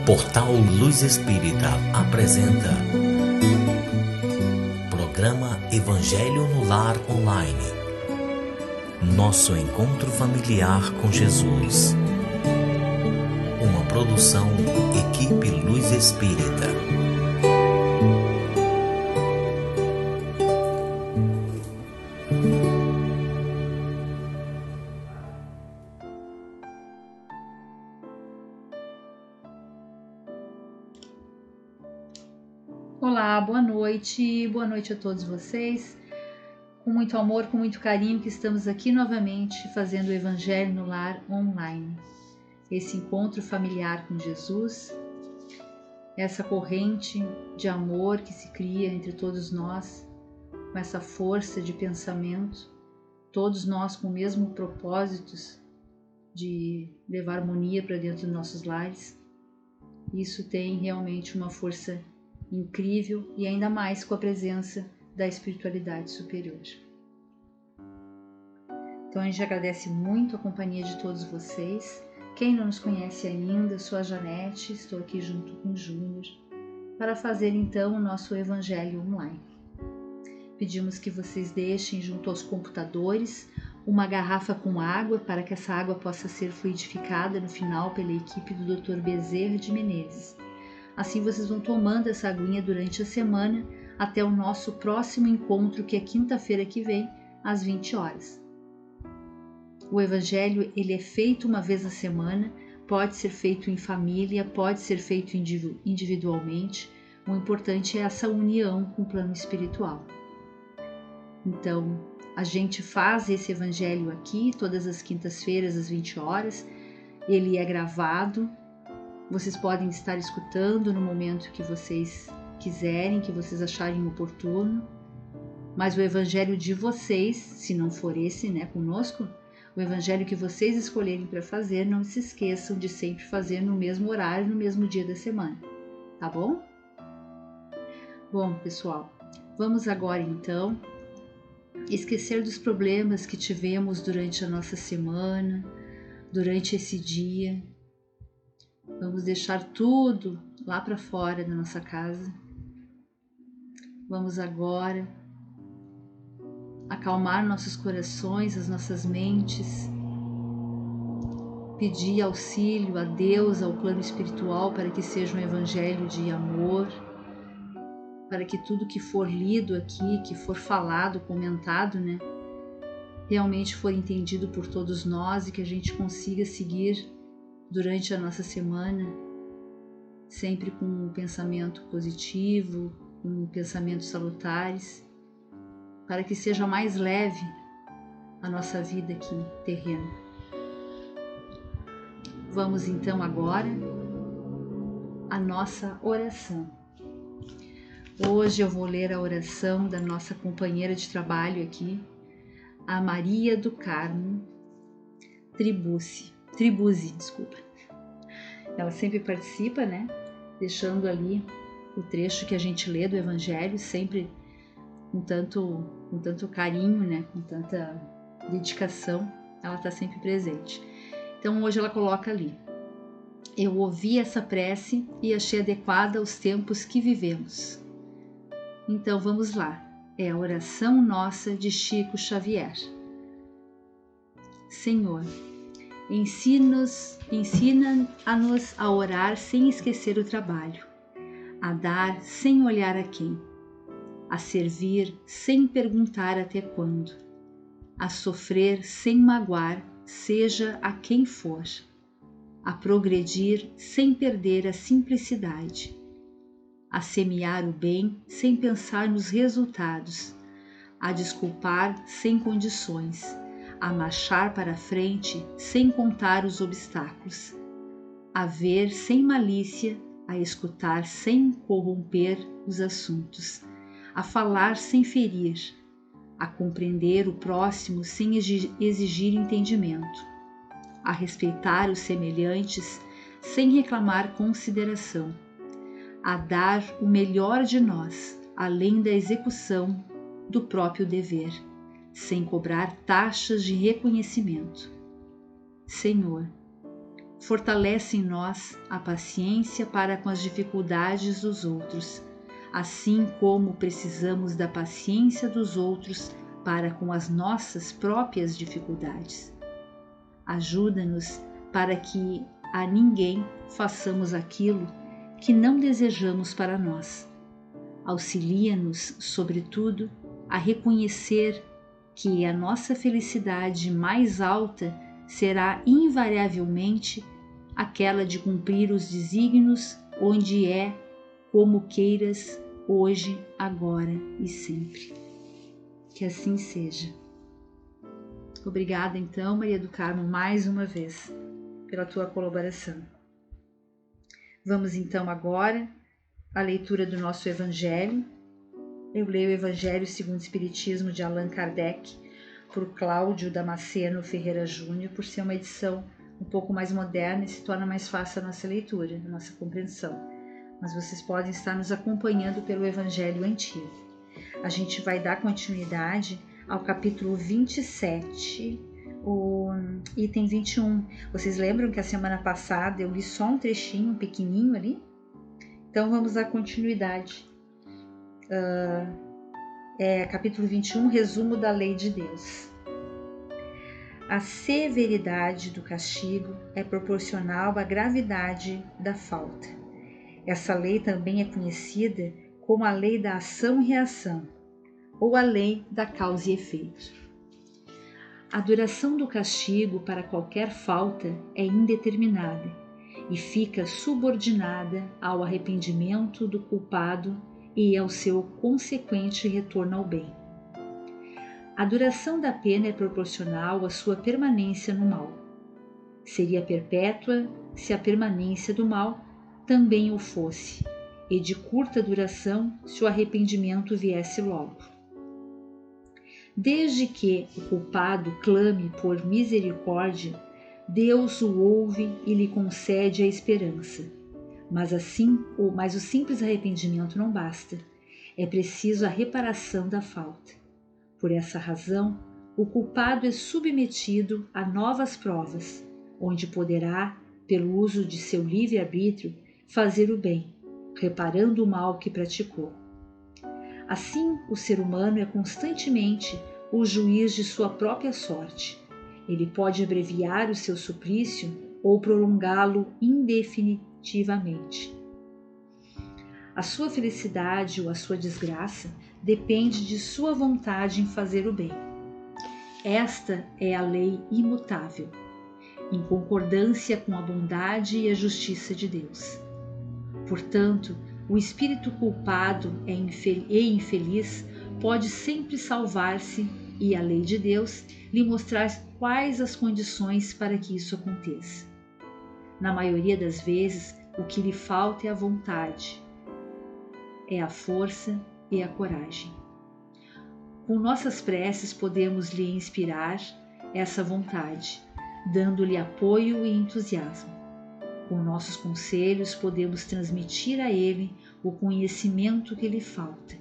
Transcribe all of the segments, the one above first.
Portal Luz Espírita apresenta Programa Evangelho no Lar Online. Nosso encontro familiar com Jesus. Uma produção Equipe Luz Espírita. Olá, boa noite a todos vocês. Com muito amor, com muito carinho que estamos aqui novamente fazendo o Evangelho no Lar Online. Esse encontro familiar com Jesus, essa corrente de amor que se cria entre todos nós, com essa força de pensamento, todos nós com o mesmo propósito de levar harmonia para dentro dos nossos lares. Isso tem realmente uma força incrível e ainda mais com a presença da espiritualidade superior. Então a gente agradece muito a companhia de todos vocês. Quem não nos conhece ainda, eu sou a Janete, estou aqui junto com o Júnior para fazer então o nosso Evangelho online. Pedimos que vocês deixem junto aos computadores uma garrafa com água para que essa água possa ser fluidificada no final pela equipe do Dr. Bezerra de Menezes. Assim vocês vão tomando essa aguinha durante a semana até o nosso próximo encontro, que é quinta-feira que vem, às 20 horas. O Evangelho ele é feito uma vez a semana, pode ser feito em família, pode ser feito individualmente. O importante é essa união com o plano espiritual. Então, a gente faz esse Evangelho aqui todas as quintas-feiras às 20 horas. Ele é gravado. Vocês podem estar escutando no momento que vocês quiserem, que vocês acharem oportuno. Mas o Evangelho de vocês, se não for esse, conosco, o Evangelho que vocês escolherem para fazer, não se esqueçam de sempre fazer no mesmo horário, no mesmo dia da semana. Tá bom? Bom, pessoal, vamos agora então esquecer dos problemas que tivemos durante a nossa semana, durante esse dia. Vamos deixar tudo lá para fora da nossa casa. Vamos agora acalmar nossos corações, as nossas mentes, pedir auxílio a Deus, ao plano espiritual, para que seja um evangelho de amor, para que tudo que for lido aqui, que for falado, comentado, realmente for entendido por todos nós e que a gente consiga seguir durante a nossa semana, sempre com um pensamento positivo, com pensamentos salutares, para que seja mais leve a nossa vida aqui terrena. Vamos então agora à nossa oração. Hoje eu vou ler a oração da nossa companheira de trabalho aqui, a Maria do Carmo Tribuzzi. Ela sempre participa, deixando ali o trecho que a gente lê do Evangelho, sempre com tanto carinho, com tanta dedicação, ela está sempre presente. Então hoje ela coloca ali: eu ouvi essa prece e achei adequada aos tempos que vivemos. Então vamos lá, é a oração nossa de Chico Xavier. Senhor, ensina-nos a orar sem esquecer o trabalho, a dar sem olhar a quem, a servir sem perguntar até quando, a sofrer sem magoar, seja a quem for, a progredir sem perder a simplicidade, a semear o bem sem pensar nos resultados, a desculpar sem condições, a marchar para a frente sem contar os obstáculos, a ver sem malícia, a escutar sem corromper os assuntos, a falar sem ferir, a compreender o próximo sem exigir entendimento, a respeitar os semelhantes sem reclamar consideração, a dar o melhor de nós, além da execução do próprio dever, sem cobrar taxas de reconhecimento. Senhor, fortalece em nós a paciência para com as dificuldades dos outros, assim como precisamos da paciência dos outros para com as nossas próprias dificuldades. Ajuda-nos para que a ninguém façamos aquilo que não desejamos para nós. Auxilia-nos, sobretudo, a reconhecer que a nossa felicidade mais alta será invariavelmente aquela de cumprir os desígnios onde é, como queiras, hoje, agora e sempre. Que assim seja. Obrigada, então, Maria do Carmo, mais uma vez, pela tua colaboração. Vamos, então, agora à leitura do nosso Evangelho. Eu leio o Evangelho segundo o Espiritismo de Allan Kardec, por Cláudio Damasceno Ferreira Júnior, por ser uma edição um pouco mais moderna e se torna mais fácil a nossa leitura, a nossa compreensão. Mas vocês podem estar nos acompanhando pelo Evangelho antigo. A gente vai dar continuidade ao capítulo 27, o item 21. Vocês lembram que a semana passada eu li só um trechinho, pequenininho ali? Então vamos dar continuidade. Capítulo 21, resumo da lei de Deus. A severidade do castigo é proporcional à gravidade da falta. Essa lei também é conhecida como a lei da ação e reação, ou a lei da causa e efeito. A duração do castigo para qualquer falta é indeterminada e fica subordinada ao arrependimento do culpado e ao seu consequente retorno ao bem. A duração da pena é proporcional à sua permanência no mal. Seria perpétua se a permanência do mal também o fosse, e de curta duração se o arrependimento viesse logo. Desde que o culpado clame por misericórdia, Deus o ouve e lhe concede a esperança. Mas o simples arrependimento não basta. É preciso a reparação da falta. Por essa razão, o culpado é submetido a novas provas, onde poderá, pelo uso de seu livre-arbítrio, fazer o bem, reparando o mal que praticou. Assim, o ser humano é constantemente o juiz de sua própria sorte. Ele pode abreviar o seu suplício ou prolongá-lo indefinitivamente. A sua felicidade ou a sua desgraça depende de sua vontade em fazer o bem. Esta é a lei imutável, em concordância com a bondade e a justiça de Deus. Portanto, o espírito culpado e infeliz pode sempre salvar-se e a lei de Deus lhe mostrar quais as condições para que isso aconteça. Na maioria das vezes, o que lhe falta é a vontade, é a força e a coragem. Com nossas preces podemos lhe inspirar essa vontade, dando-lhe apoio e entusiasmo. Com nossos conselhos podemos transmitir a ele o conhecimento que lhe falta.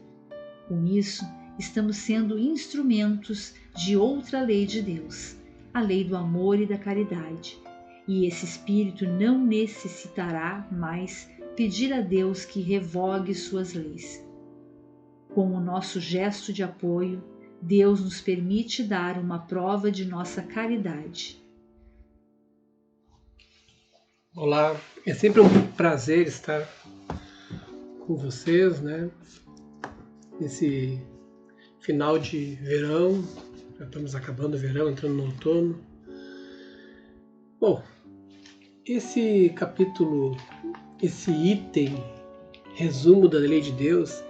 Com isso, estamos sendo instrumentos de outra lei de Deus, a lei do amor e da caridade, e esse espírito não necessitará mais pedir a Deus que revogue suas leis. Com o nosso gesto de apoio, Deus nos permite dar uma prova de nossa caridade. Olá, é sempre um prazer estar com vocês, né? Nesse final de verão, já estamos acabando o verão, entrando no outono. Bom, esse capítulo, esse item, resumo da lei de Deus,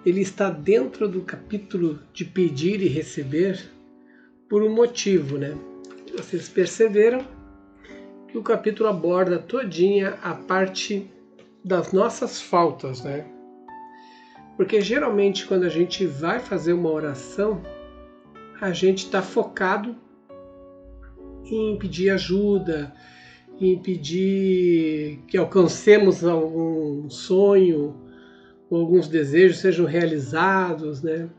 ele está dentro do capítulo de pedir e receber por um motivo, né? Vocês perceberam que o capítulo aborda todinha a parte das nossas faltas, né? Porque geralmente quando a gente vai fazer uma oração, a gente está focado em pedir ajuda, em pedir que alcancemos algum sonho, ou alguns desejos sejam realizados, né?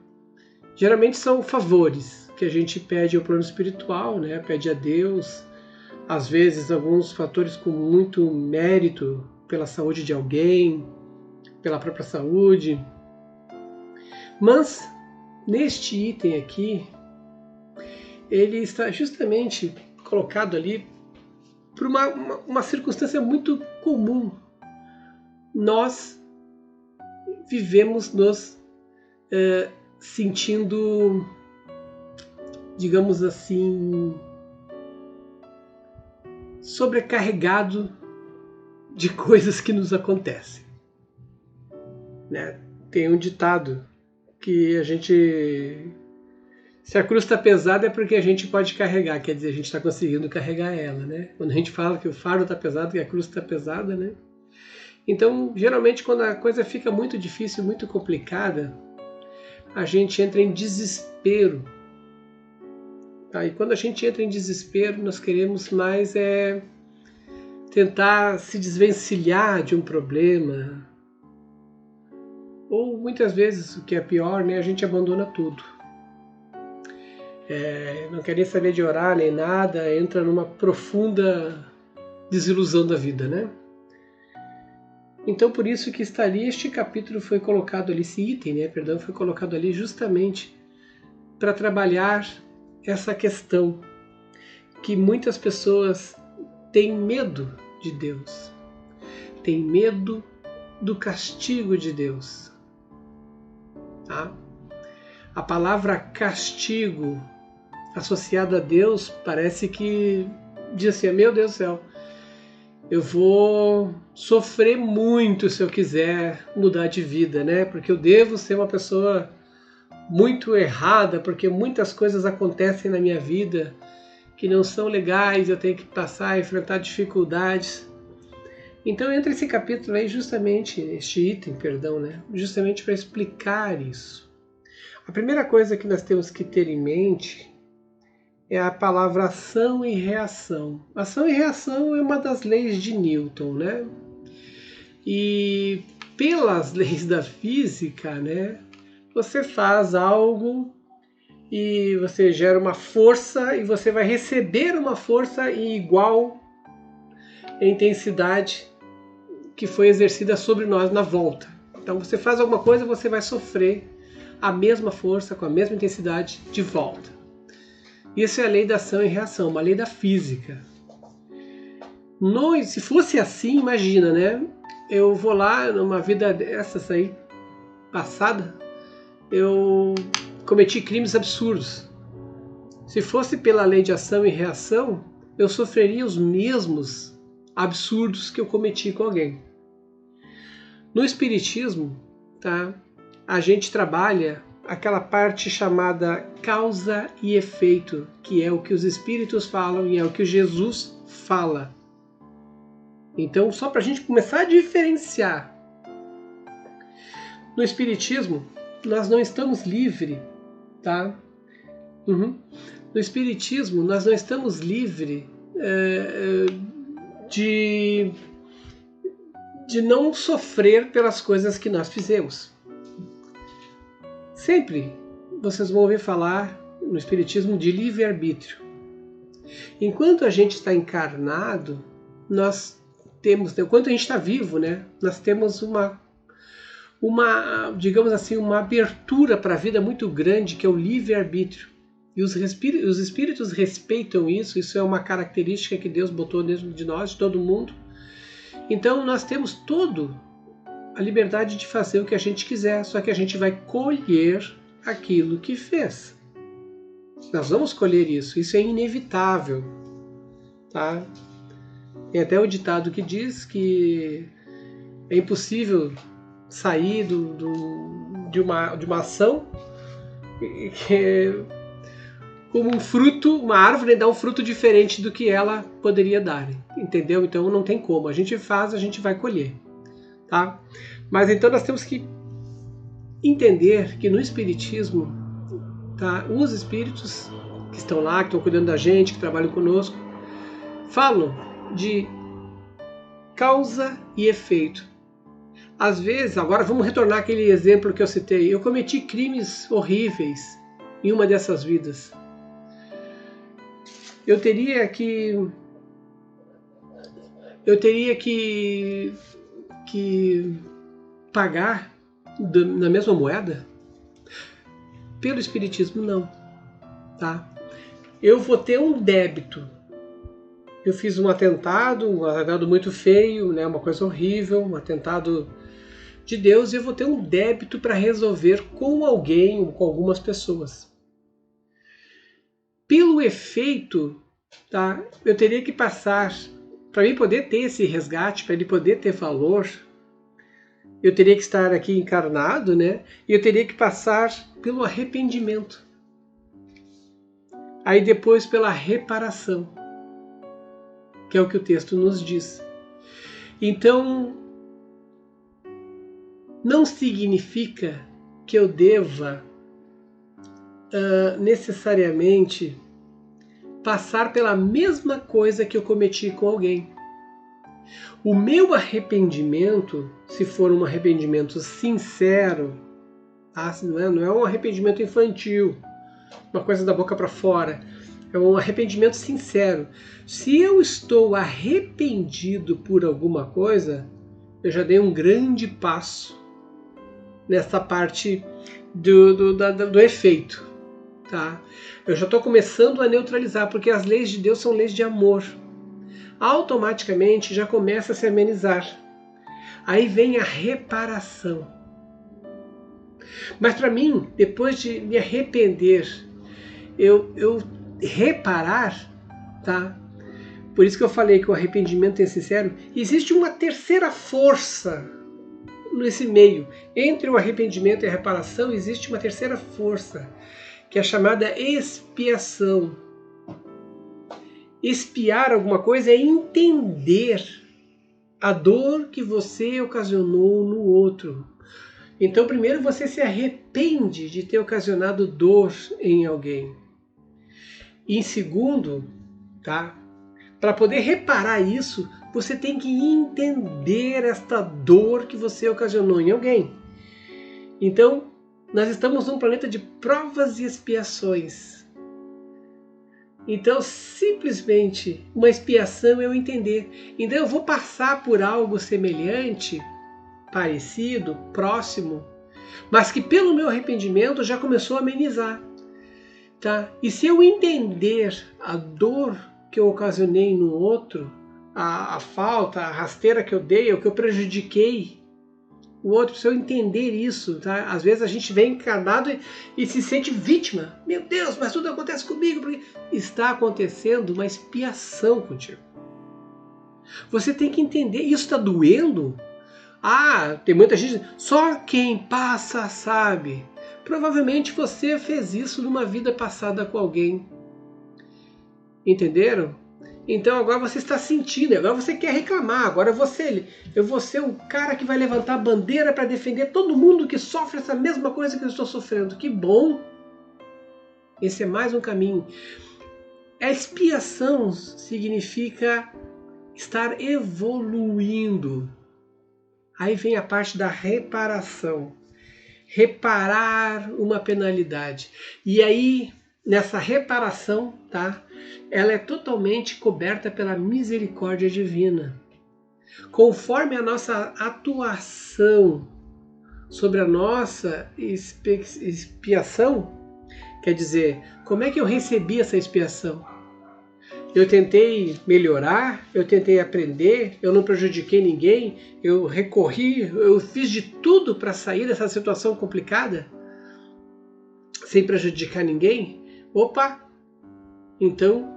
Geralmente são favores que a gente pede ao plano espiritual, né? Pede a Deus às vezes alguns fatores com muito mérito pela saúde de alguém, pela própria saúde. Mas neste item aqui, ele está justamente colocado ali por uma circunstância muito comum. Nós vivemos nos sentindo, digamos assim, sobrecarregado de coisas que nos acontecem, né? Tem um ditado que se a cruz está pesada é porque a gente pode carregar, quer dizer, a gente está conseguindo carregar ela, né? Quando a gente fala que o fardo está pesado, que a cruz está pesada, né? Então, geralmente, quando a coisa fica muito difícil, muito complicada, a gente entra em desespero. Tá? E quando a gente entra em desespero, nós queremos mais tentar se desvencilhar de um problema. Ou, muitas vezes, o que é pior, né, a gente abandona tudo. Não quer nem saber de orar nem nada, entra numa profunda desilusão da vida, né? Então, por isso que está ali, este capítulo foi colocado ali, esse item, né, perdão, foi colocado ali justamente para trabalhar essa questão que muitas pessoas têm medo de Deus, têm medo do castigo de Deus. Tá? A palavra castigo associada a Deus parece que diz assim, meu Deus do céu, eu vou sofrer muito se eu quiser mudar de vida, né? Porque eu devo ser uma pessoa muito errada, porque muitas coisas acontecem na minha vida que não são legais, eu tenho que passar a enfrentar dificuldades. Então entra esse capítulo aí justamente, este item, perdão, né? Justamente para explicar isso. A primeira coisa que nós temos que ter em mente é a palavra ação e reação. Ação e reação é uma das leis de Newton, né? E pelas leis da física, né? Você faz algo e você gera uma força e você vai receber uma força em igual intensidade que foi exercida sobre nós na volta. Então você faz alguma coisa, você vai sofrer a mesma força, com a mesma intensidade de volta. Isso é a lei da ação e reação, uma lei da física. Se fosse assim, imagina, né? Eu vou lá numa vida dessas aí, passada, eu cometi crimes absurdos. Se fosse pela lei de ação e reação, eu sofreria os mesmos absurdos que eu cometi com alguém. No Espiritismo, tá? A gente trabalha aquela parte chamada causa e efeito, que é o que os espíritos falam e é o que Jesus fala. Então, só para a gente começar a diferenciar. No Espiritismo, nós não estamos livres, tá? No Espiritismo, nós não estamos livres de não sofrer pelas coisas que nós fizemos. Sempre vocês vão ouvir falar no Espiritismo de livre-arbítrio. Enquanto a gente está encarnado, nós temos, enquanto a gente está vivo, né, nós temos uma digamos assim, uma abertura para a vida muito grande, que é o livre-arbítrio. E os espíritos respeitam isso, isso é uma característica que Deus botou dentro de nós, de todo mundo. Então nós temos a liberdade de fazer o que a gente quiser, só que a gente vai colher aquilo que fez. Nós vamos colher isso é inevitável. Tá? Tem até o ditado que diz que é impossível sair de uma ação como um fruto, uma árvore dá um fruto diferente do que ela poderia dar, entendeu? Então não tem como, a gente faz, a gente vai colher. Tá? Mas então nós temos que entender que no Espiritismo, tá, os espíritos que estão lá, que estão cuidando da gente, que trabalham conosco, falam de causa e efeito. Às vezes, agora vamos retornar àquele exemplo que eu citei, eu cometi crimes horríveis em uma dessas vidas. Eu teria que eu teria que pagar na mesma moeda? Pelo Espiritismo, não. Tá? Eu vou ter um débito. Eu fiz um atentado muito feio, né? Uma coisa horrível, um atentado de Deus, e eu vou ter um débito para resolver com alguém ou com algumas pessoas. Pelo efeito, tá? Eu teria que passar, para mim poder ter esse resgate, para ele poder ter valor, eu teria que estar aqui encarnado, né? E eu teria que passar pelo arrependimento. Aí depois pela reparação, que é o que o texto nos diz. Então, não significa que eu deva necessariamente passar pela mesma coisa que eu cometi com alguém. O meu arrependimento, se for um arrependimento sincero, não é um arrependimento infantil, uma coisa da boca para fora, é um arrependimento sincero. Se eu estou arrependido por alguma coisa, eu já dei um grande passo nessa parte do efeito. Tá? Eu já estou começando a neutralizar, porque as leis de Deus são leis de amor. Automaticamente já começa a se amenizar. Aí vem a reparação. Mas para mim, depois de me arrepender, eu reparar, tá? Por isso que eu falei que o arrependimento é sincero. Existe uma terceira força nesse meio. Entre o arrependimento e a reparação existe uma terceira força, que é chamada expiação. Expiar alguma coisa é entender a dor que você ocasionou no outro. Então, primeiro você se arrepende de ter ocasionado dor em alguém. E em segundo, tá? Para poder reparar isso, você tem que entender esta dor que você ocasionou em alguém. Então, nós estamos num planeta de provas e expiações. Então, simplesmente, uma expiação é eu entender. Então, eu vou passar por algo semelhante, parecido, próximo, mas que pelo meu arrependimento já começou a amenizar. Tá? E se eu entender a dor que eu ocasionei no outro, a falta, a rasteira que eu dei, o que eu prejudiquei o outro, se eu entender isso, tá? Às vezes a gente vem encarnado e se sente vítima. Meu Deus, mas tudo acontece comigo porque está acontecendo uma expiação contigo. Você tem que entender, isso está doendo? Tem muita gente, só quem passa sabe. Provavelmente você fez isso numa vida passada com alguém. Entenderam? Então agora você está sentindo, agora você quer reclamar, agora eu vou ser o cara que vai levantar a bandeira para defender todo mundo que sofre essa mesma coisa que eu estou sofrendo. Que bom! Esse é mais um caminho. A expiação significa estar evoluindo. Aí vem a parte da reparação. Reparar uma penalidade. E aí, nessa reparação, tá? Ela é totalmente coberta pela misericórdia divina. Conforme a nossa atuação sobre a nossa expiação, quer dizer, como é que eu recebi essa expiação? Eu tentei melhorar, eu tentei aprender, eu não prejudiquei ninguém, eu recorri, eu fiz de tudo para sair dessa situação complicada, sem prejudicar ninguém. Opa! Então,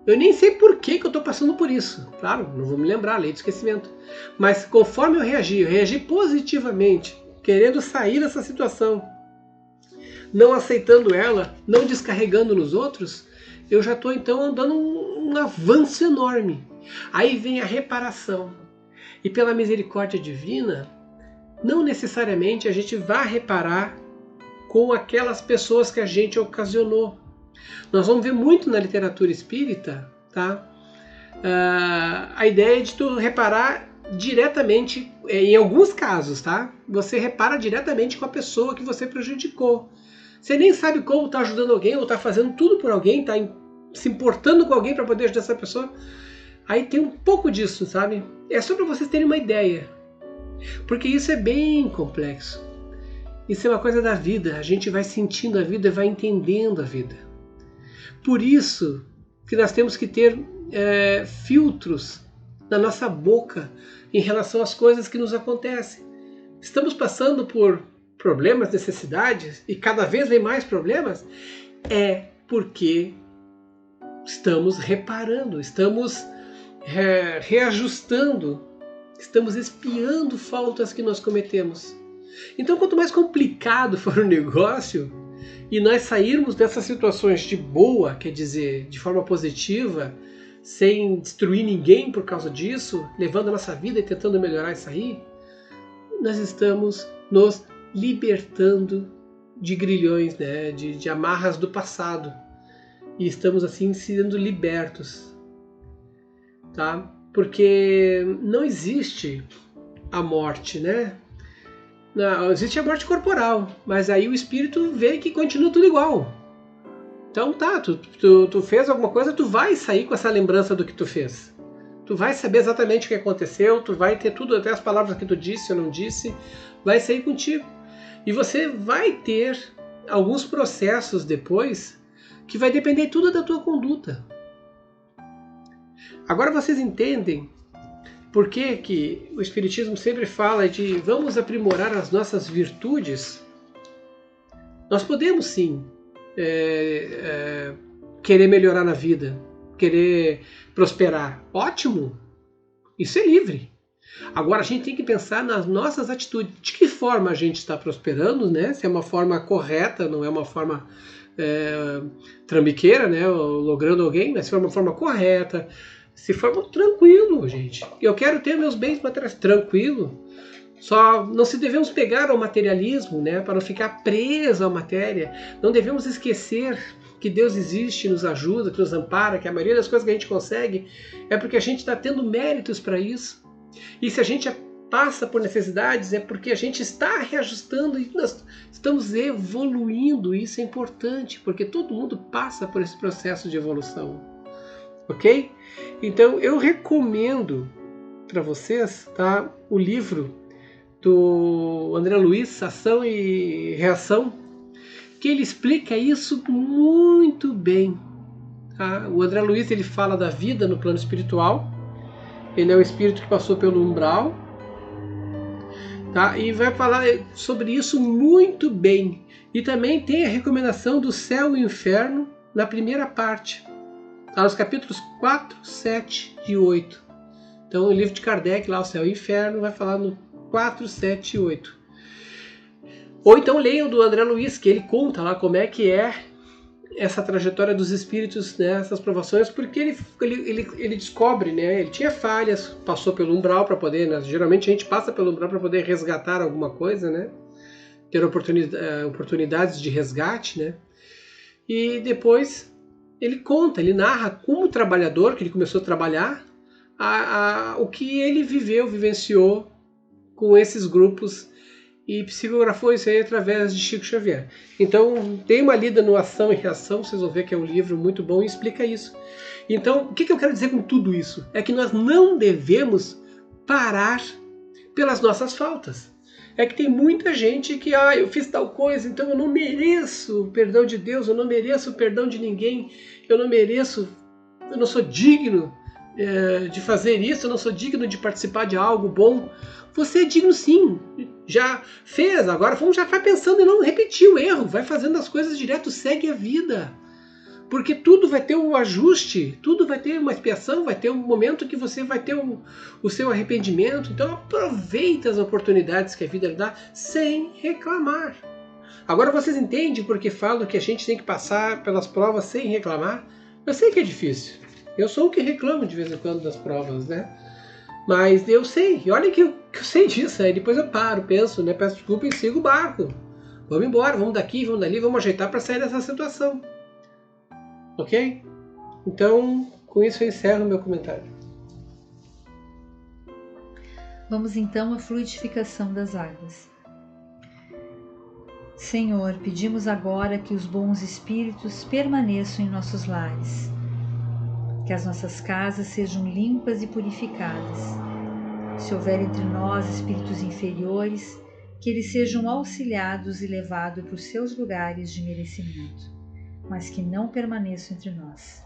eu nem sei por que eu estou passando por isso. Claro, não vou me lembrar, lei do esquecimento. Mas conforme eu reagi positivamente, querendo sair dessa situação, não aceitando ela, não descarregando nos outros, eu já estou então dando um avanço enorme. Aí vem a reparação. E pela misericórdia divina, não necessariamente a gente vai reparar com aquelas pessoas que a gente ocasionou. Nós vamos ver muito na literatura espírita, tá? A ideia de tu reparar diretamente, em alguns casos, tá? Você repara diretamente com a pessoa que você prejudicou. Você nem sabe como está ajudando alguém ou está fazendo tudo por alguém, está se importando com alguém para poder ajudar essa pessoa. Aí tem um pouco disso, sabe? É só para vocês terem uma ideia. Porque isso é bem complexo. Isso é uma coisa da vida. A gente vai sentindo a vida, vai entendendo a vida. Por isso que nós temos que ter filtros na nossa boca em relação às coisas que nos acontecem. Estamos passando por problemas, necessidades, e cada vez vem mais problemas, é porque estamos reparando, estamos reajustando, estamos expiando faltas que nós cometemos. Então, quanto mais complicado for o negócio e nós sairmos dessas situações de boa, quer dizer, de forma positiva, sem destruir ninguém por causa disso, levando a nossa vida e tentando melhorar isso aí, nós estamos nos libertando de grilhões, né, de amarras do passado. E estamos assim sendo libertos, tá? Porque não existe a morte, né? Não, existe a morte corporal, mas aí o espírito vê que continua tudo igual. Então tá, tu fez alguma coisa, tu vai sair com essa lembrança do que tu fez. Tu vai saber exatamente o que aconteceu, tu vai ter tudo, até as palavras que tu disse ou não disse, vai sair contigo. E você vai ter alguns processos depois que vai depender tudo da tua conduta. Agora vocês entendem por que o Espiritismo sempre fala de vamos aprimorar as nossas virtudes? Nós podemos sim querer melhorar na vida, querer prosperar. Ótimo! Isso é livre. Agora a gente tem que pensar nas nossas atitudes. De que forma a gente está prosperando, né? Se é uma forma correta, não é uma forma trambiqueira, né? Ou logrando alguém, mas se for uma forma correta, se for tranquilo, gente. Eu quero ter meus bens materiais tranquilo. Só não se devemos pegar ao materialismo, né? Para não ficar preso à matéria. Não devemos esquecer que Deus existe, nos ajuda, que nos ampara, que a maioria das coisas que a gente consegue é porque a gente está tendo méritos para isso. E se a gente passa por necessidades é porque a gente está reajustando e nós estamos evoluindo. Isso é importante, porque todo mundo passa por esse processo de evolução. Ok? Então eu recomendo para vocês, tá, o livro do André Luiz, Ação e Reação, que ele explica isso muito bem. Tá? O André Luiz ele fala da vida no plano espiritual. Ele é um espírito que passou pelo umbral, tá? E vai falar sobre isso muito bem. E também tem a recomendação do céu e inferno na primeira parte, tá? Nos capítulos 4, 7 e 8. Então o livro de Kardec, lá o céu e inferno, vai falar no 4, 7 e 8. Ou então leiam do André Luiz, que ele conta lá como é que é essa trajetória dos espíritos, né, essas provações, porque ele descobre, né, ele tinha falhas, passou pelo umbral para poder, né, geralmente a gente passa pelo umbral para poder resgatar alguma coisa, né, ter oportunidades de resgate, né, e depois ele conta, ele narra como trabalhador, que ele começou a trabalhar, o que ele vivenciou com esses grupos e psicografou isso aí através de Chico Xavier. Então, tem uma lida no Ação e Reação, vocês vão ver que é um livro muito bom e explica isso. Então, o que eu quero dizer com tudo isso? É que nós não devemos parar pelas nossas faltas. É que tem muita gente que, eu fiz tal coisa, então eu não mereço o perdão de Deus, eu não mereço o perdão de ninguém, eu não sou digno de fazer isso, eu não sou digno de participar de algo bom. Você é digno sim, já fez, agora já vai pensando em não repetir o erro, vai fazendo as coisas direto, segue a vida. Porque tudo vai ter um ajuste, tudo vai ter uma expiação, vai ter um momento que você vai ter o seu arrependimento. Então aproveita as oportunidades que a vida lhe dá sem reclamar. Agora vocês entendem porque falo que a gente tem que passar pelas provas sem reclamar? Eu sei que é difícil, eu sou o que reclamo de vez em quando das provas, né? Mas eu sei, e olha que eu sei disso, aí depois eu paro, penso, né, peço desculpa e sigo o barco. Vamos embora, vamos daqui, vamos dali, vamos ajeitar para sair dessa situação. Ok? Então, com isso eu encerro o meu comentário. Vamos então à fluidificação das águas. Senhor, pedimos agora que os bons espíritos permaneçam em nossos lares, Que as nossas casas sejam limpas e purificadas. Se houver entre nós espíritos inferiores, que eles sejam auxiliados e levados para os seus lugares de merecimento, mas que não permaneçam entre nós.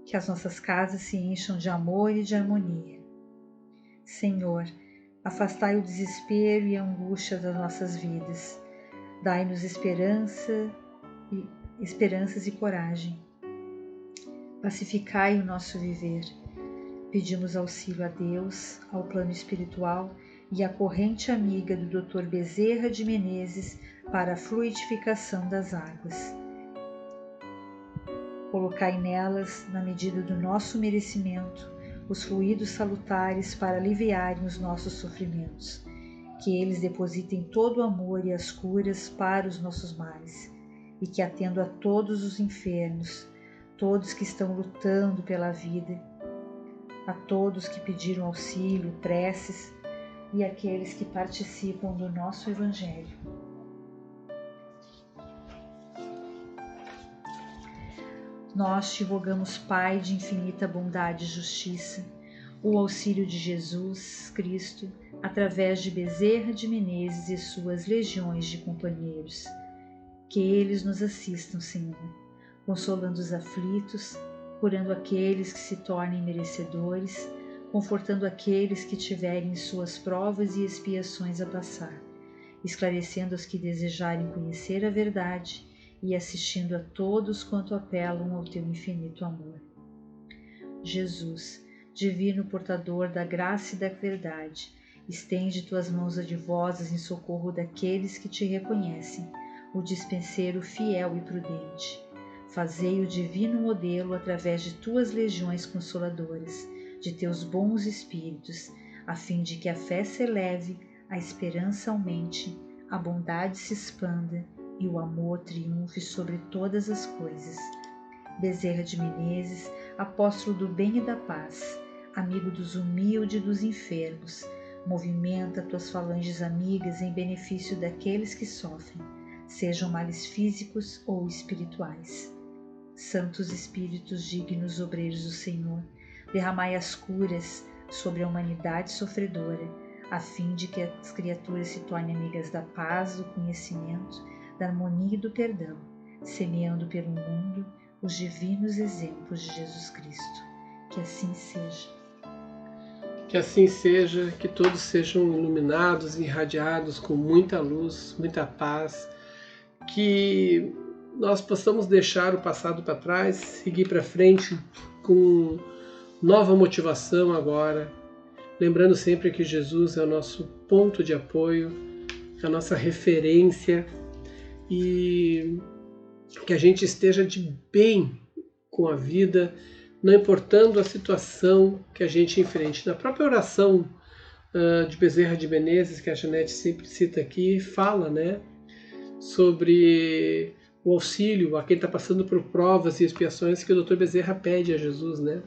Que as nossas casas se encham de amor e de harmonia. Senhor, afastai o desespero e a angústia das nossas vidas. Dai-nos esperanças e coragem. Pacificai o nosso viver. Pedimos auxílio a Deus, ao plano espiritual e à corrente amiga do Dr. Bezerra de Menezes para a fluidificação das águas. Colocai nelas, na medida do nosso merecimento, os fluidos salutares para aliviarem os nossos sofrimentos. Que eles depositem todo o amor e as curas para os nossos males, e que atendo a todos os enfermos, todos que estão lutando pela vida, a todos que pediram auxílio, preces, e aqueles que participam do nosso Evangelho. Nós te rogamos, Pai de infinita bondade e justiça, o auxílio de Jesus Cristo, através de Bezerra de Menezes e suas legiões de companheiros. Que eles nos assistam, Senhor, consolando os aflitos, curando aqueles que se tornem merecedores, confortando aqueles que tiverem suas provas e expiações a passar, esclarecendo os que desejarem conhecer a verdade e assistindo a todos quanto apelam ao teu infinito amor. Jesus, divino portador da graça e da verdade, estende tuas mãos adivosas em socorro daqueles que te reconhecem, o dispenseiro fiel e prudente. Fazei o divino modelo através de tuas legiões consoladoras, de teus bons espíritos, a fim de que a fé se eleve, a esperança aumente, a bondade se expanda e o amor triunfe sobre todas as coisas. Bezerra de Menezes, apóstolo do bem e da paz, amigo dos humildes e dos enfermos, movimenta tuas falanges amigas em benefício daqueles que sofrem, sejam males físicos ou espirituais. Santos Espíritos dignos obreiros do Senhor, derramai as curas sobre a humanidade sofredora, a fim de que as criaturas se tornem amigas da paz, do conhecimento, da harmonia e do perdão, semeando pelo mundo os divinos exemplos de Jesus Cristo. Que assim seja. Que assim seja, que todos sejam iluminados e irradiados com muita luz, muita paz, que nós possamos deixar o passado para trás, seguir para frente com nova motivação agora, lembrando sempre que Jesus é o nosso ponto de apoio, a nossa referência, e que a gente esteja de bem com a vida, não importando a situação que a gente enfrente. Na própria oração de Bezerra de Menezes, que a Janete sempre cita aqui, fala, né, sobre o auxílio a quem está passando por provas e expiações que o Dr. Bezerra pede a Jesus, né?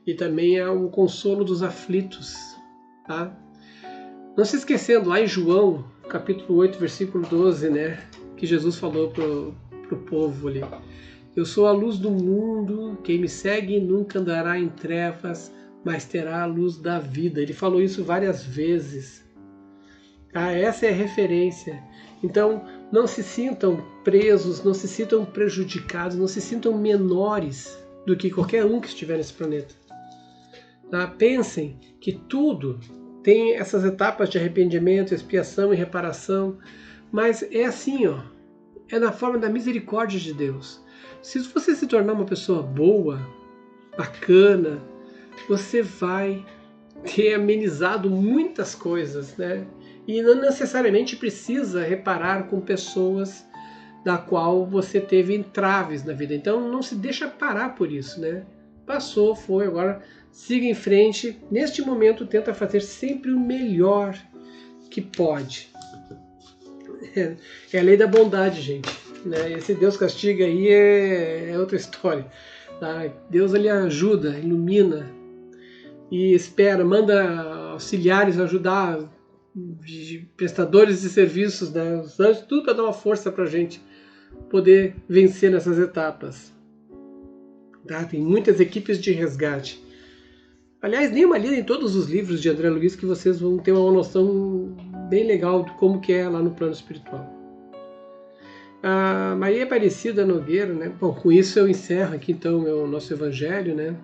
E também é o consolo dos aflitos, tá? Não se esquecendo, lá em João, capítulo 8, versículo 12, né, que Jesus falou pro povo ali: eu sou a luz do mundo, quem me segue nunca andará em trevas, mas terá a luz da vida. Ele falou isso várias vezes. Ah, essa é a referência. Então, não se sintam presos, não se sintam prejudicados, não se sintam menores do que qualquer um que estiver nesse planeta. Tá? Pensem que tudo tem essas etapas de arrependimento, expiação e reparação, mas é assim, ó, é na forma da misericórdia de Deus. Se você se tornar uma pessoa boa, bacana, você vai ter amenizado muitas coisas, né? E não necessariamente precisa reparar com pessoas da qual você teve entraves na vida. Então não se deixa parar por isso, né? Passou, foi, agora siga em frente. Neste momento tenta fazer sempre o melhor que pode. É a lei da bondade, gente, né? Esse Deus castiga aí é outra história, tá? Deus, ele ajuda, ilumina e espera, manda auxiliares ajudar, prestadores de serviços, né? Os anjos, tudo para dar uma força para a gente poder vencer nessas etapas, tá? Tem muitas equipes de resgate. Aliás, dê uma lida em todos os livros de André Luiz que vocês vão ter uma noção bem legal de como que é lá no plano espiritual. A Maria Aparecida Nogueira, né? Bom, com isso eu encerro aqui então o nosso evangelho, né?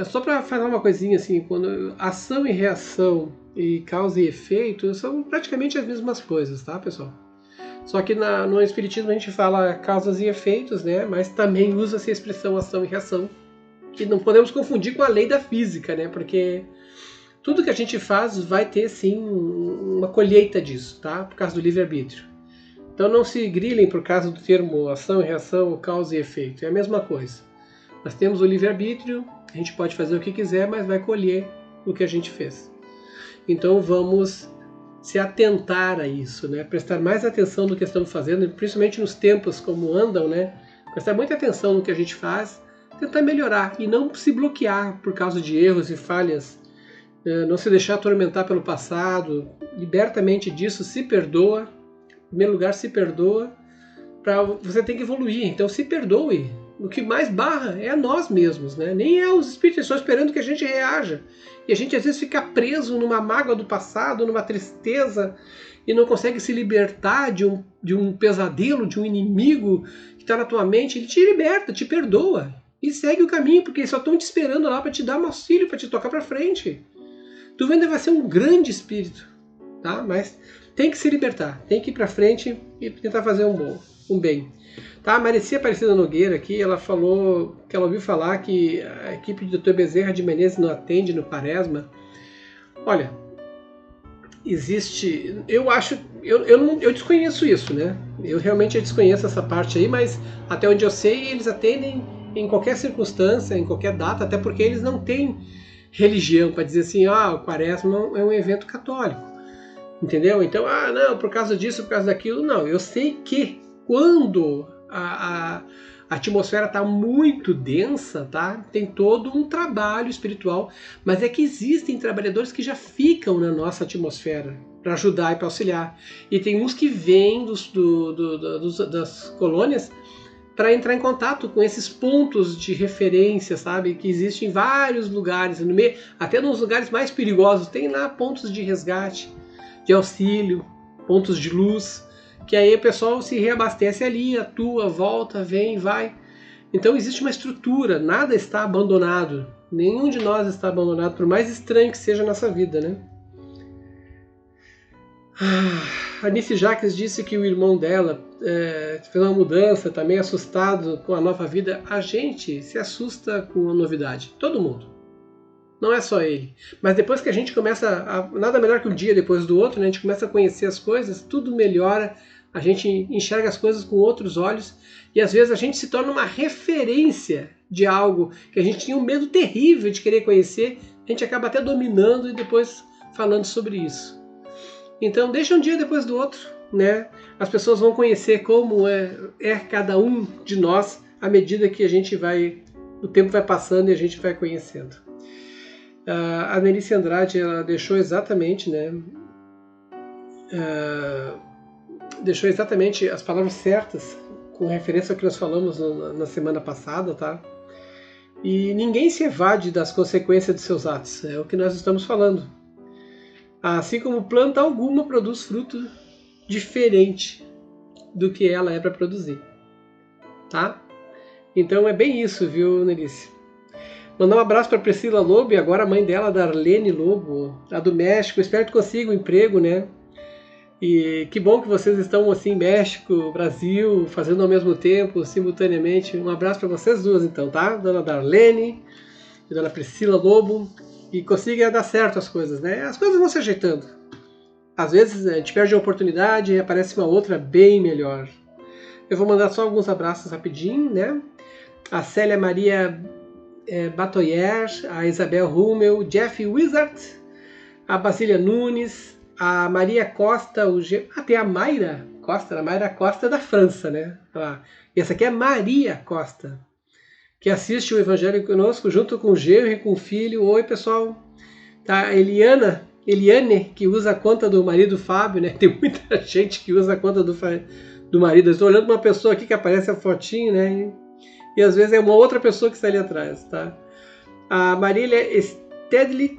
Só para falar uma coisinha assim, quando ação e reação e causa e efeito são praticamente as mesmas coisas, tá, pessoal? Só que no Espiritismo a gente fala causas e efeitos, né? Mas também usa-se a expressão ação e reação, que não podemos confundir com a lei da física, né? Porque tudo que a gente faz vai ter, sim, uma colheita disso, tá? Por causa do livre-arbítrio. Então não se grilem por causa do termo ação e reação, causa e efeito. É a mesma coisa. Nós temos o livre-arbítrio, a gente pode fazer o que quiser, mas vai colher o que a gente fez. Então vamos se atentar a isso, né? Prestar mais atenção no que estamos fazendo, principalmente nos tempos como andam, né? Prestar muita atenção no que a gente faz, tentar melhorar e não se bloquear por causa de erros e falhas, não se deixar atormentar pelo passado, liberta a mente disso, se perdoa, em primeiro lugar se perdoa, você tem que evoluir, então se perdoe. O que mais barra é a nós mesmos, né? Nem é os espíritos, só esperando que a gente reaja. E a gente às vezes fica preso numa mágoa do passado, numa tristeza, e não consegue se libertar de um pesadelo, de um inimigo que está na tua mente. Ele te liberta, te perdoa. E segue o caminho, porque eles só estão te esperando lá para te dar um auxílio, para te tocar para frente. Tu ainda vai ser um grande espírito, tá? Mas tem que se libertar, tem que ir para frente e tentar fazer um bem. Tá? A Maricia Aparecida Nogueira aqui, ela falou que ela ouviu falar que a equipe do Dr. Bezerra de Menezes não atende no Quaresma. Olha, existe... Eu desconheço isso, né? Eu realmente desconheço essa parte aí, mas até onde eu sei, eles atendem em qualquer circunstância, em qualquer data, até porque eles não têm religião para dizer assim, o Quaresma é um evento católico. Entendeu? Então, não, por causa disso, por causa daquilo, não. Eu sei que quando a atmosfera está muito densa, tá? Tem todo um trabalho espiritual, mas é que existem trabalhadores que já ficam na nossa atmosfera para ajudar e para auxiliar. E tem uns que vêm das colônias para entrar em contato com esses pontos de referência, sabe? Que existem em vários lugares, até nos lugares mais perigosos, tem lá pontos de resgate, de auxílio, pontos de luz, que aí o pessoal se reabastece ali, atua, volta, vem, vai. Então existe uma estrutura, nada está abandonado. Nenhum de nós está abandonado, por mais estranho que seja a nossa vida, né? A Nice Jacques disse que o irmão dela fez uma mudança, tá meio assustado com a nova vida. A gente se assusta com a novidade, todo mundo. Não é só ele. Mas depois que a gente começa, nada melhor que um dia depois do outro, né? A gente começa a conhecer as coisas, tudo melhora, a gente enxerga as coisas com outros olhos e às vezes a gente se torna uma referência de algo que a gente tinha um medo terrível de querer conhecer, a gente acaba até dominando e depois falando sobre isso. Então deixa um dia depois do outro, né? As pessoas vão conhecer como é cada um de nós à medida que o tempo vai passando e a gente vai conhecendo. A Nelícia Andrade, ela deixou exatamente, né? Deixou exatamente as palavras certas com referência ao que nós falamos na semana passada, tá? E ninguém se evade das consequências de seus atos, é o que nós estamos falando. Assim como planta alguma produz fruto diferente do que ela é para produzir, tá? Então é bem isso, viu, Nelícia? Mandar um abraço para Priscila Lobo e agora a mãe dela, Darlene Lobo, lá do México. Espero que consiga um emprego, né? E que bom que vocês estão assim, México, Brasil, fazendo ao mesmo tempo, simultaneamente. Um abraço para vocês duas então, tá? Dona Darlene e Dona Priscila Lobo. E consiga dar certo as coisas, né? As coisas vão se ajeitando. Às vezes a gente perde a oportunidade e aparece uma outra bem melhor. Eu vou mandar só alguns abraços rapidinho, né? A Célia Maria Batoyer, a Isabel Hummel, Jeff Wizard, a Basília Nunes, a Maria Costa, tem a Mayra Costa, a Mayra Costa da França, né? E essa aqui é Maria Costa, que assiste o Evangelho conosco junto com o genro e com o filho. Oi, pessoal. Tá, Eliane, que usa a conta do marido Fábio, né? Tem muita gente que usa a conta do marido. Eu estou olhando uma pessoa aqui que aparece a fotinho, né? e às vezes é uma outra pessoa que está ali atrás, tá? A Marília Stedley,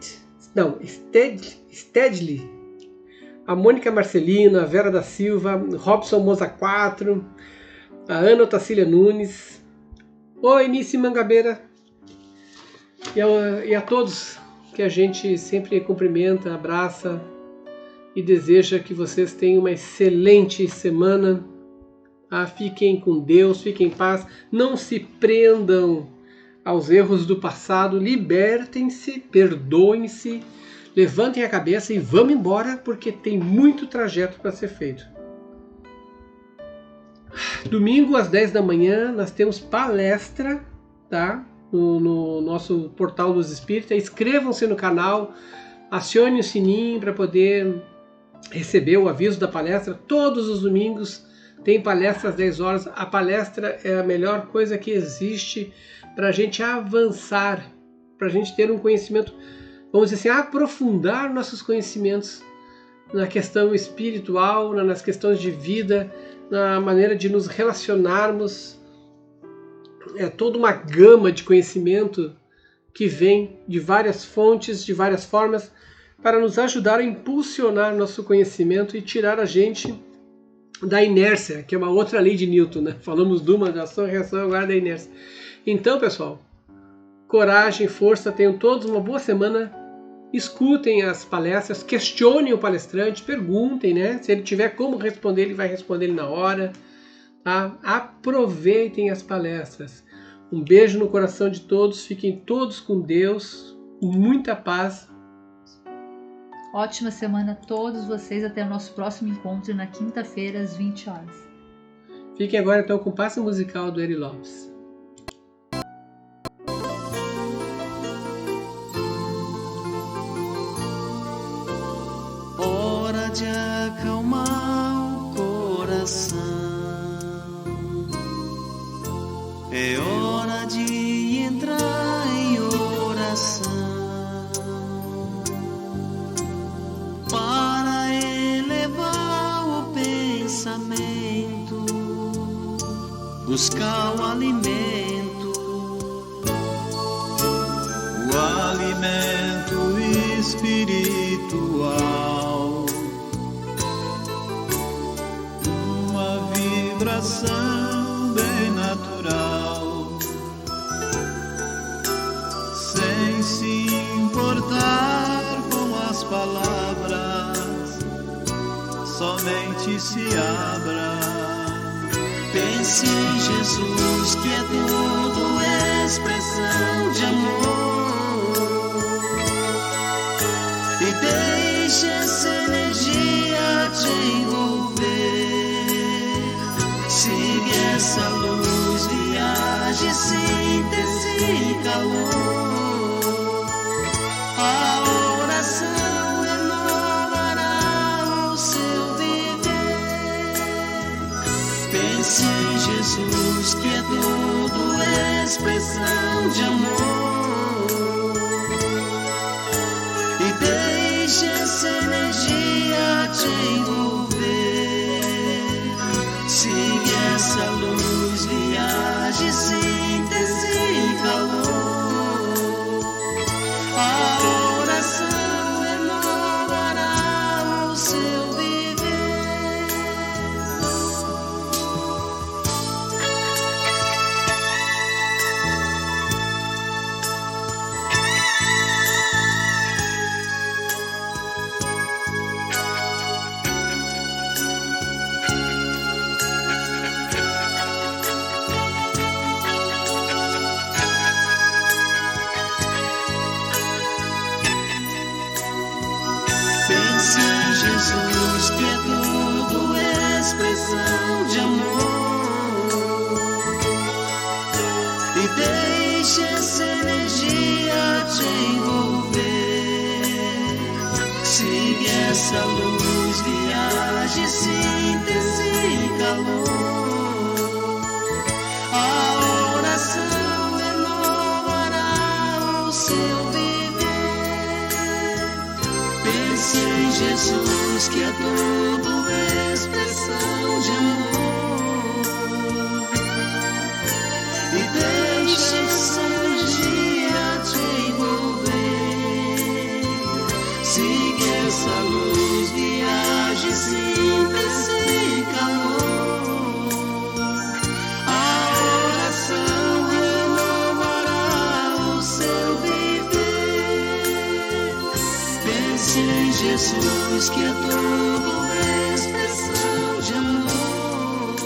a Mônica Marcelino, a Vera da Silva, Robson Moza 4, a Ana Otacília Nunes, oi Nice Mangabeira, e a todos que a gente sempre cumprimenta, abraça e deseja que vocês tenham uma excelente semana. Fiquem com Deus, fiquem em paz, não se prendam aos erros do passado, libertem-se, perdoem-se, levantem a cabeça e vamos embora, porque tem muito trajeto para ser feito. Domingo às 10 da manhã nós temos palestra, tá? No nosso portal Luz Espírita. Inscrevam-se no canal, acione o sininho para poder receber o aviso da palestra. Todos os domingos tem palestra às 10 horas. A palestra é a melhor coisa que existe para a gente avançar, para a gente ter um conhecimento, vamos dizer assim, aprofundar nossos conhecimentos na questão espiritual, nas questões de vida, na maneira de nos relacionarmos. É toda uma gama de conhecimento que vem de várias fontes, de várias formas, para nos ajudar a impulsionar nosso conhecimento e tirar a gente da inércia, que é uma outra lei de Newton, né? Falamos de uma, da ação e reação, agora da inércia. Então, pessoal, coragem, força, tenham todos uma boa semana, escutem as palestras, questionem o palestrante, perguntem, né? Se ele tiver como responder, ele vai responder ele na hora, tá? Aproveitem as palestras. Um beijo no coração de todos, fiquem todos com Deus, com muita paz. Ótima semana a todos vocês, até o nosso próximo encontro na quinta-feira às 20 horas. Fiquem agora então com o passe musical do Eri Lopes. Hora de acalmar o coração, é hora de entrar em oração, para elevar o pensamento, buscar o alimento espiritual, uma vibração bem natural, sem se importar com as palavras, somente se abra. Pense em Jesus, que é tudo expressão de amor, e deixe essa energia te envolver. Siga essa luz, viaje, síntese e calor. A oração renovará o seu viver. Pense em Jesus, que é tudo expressão de amor, e deixe essa energia te envolver. Siga essa luz, viaje, síntese e calor. A oração renovará o seu viver. Pense em Jesus, que é tudo expressão de amor, e deixe essa energia te envolver. Siga essa luz, viaje, síntese e calor. A oração renovará o seu viver. Pense em Jesus, que é tudo expressão de amor, e Jesus, que é tua expressão de amor,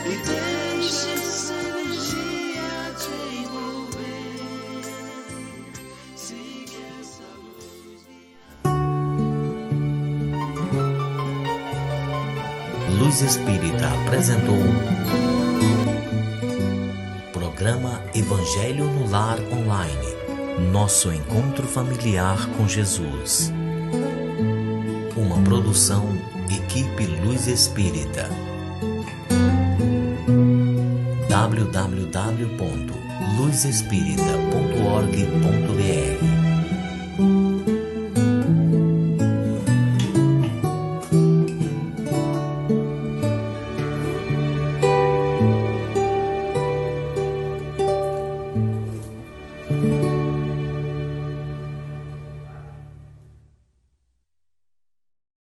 e deixa essa energia te envolver. Siga essa luz. Luz Espírita apresentou Programa Evangelho no Lar Online. Nosso encontro familiar com Jesus. Uma produção Equipe Luz Espírita. www.luzespírita.org.br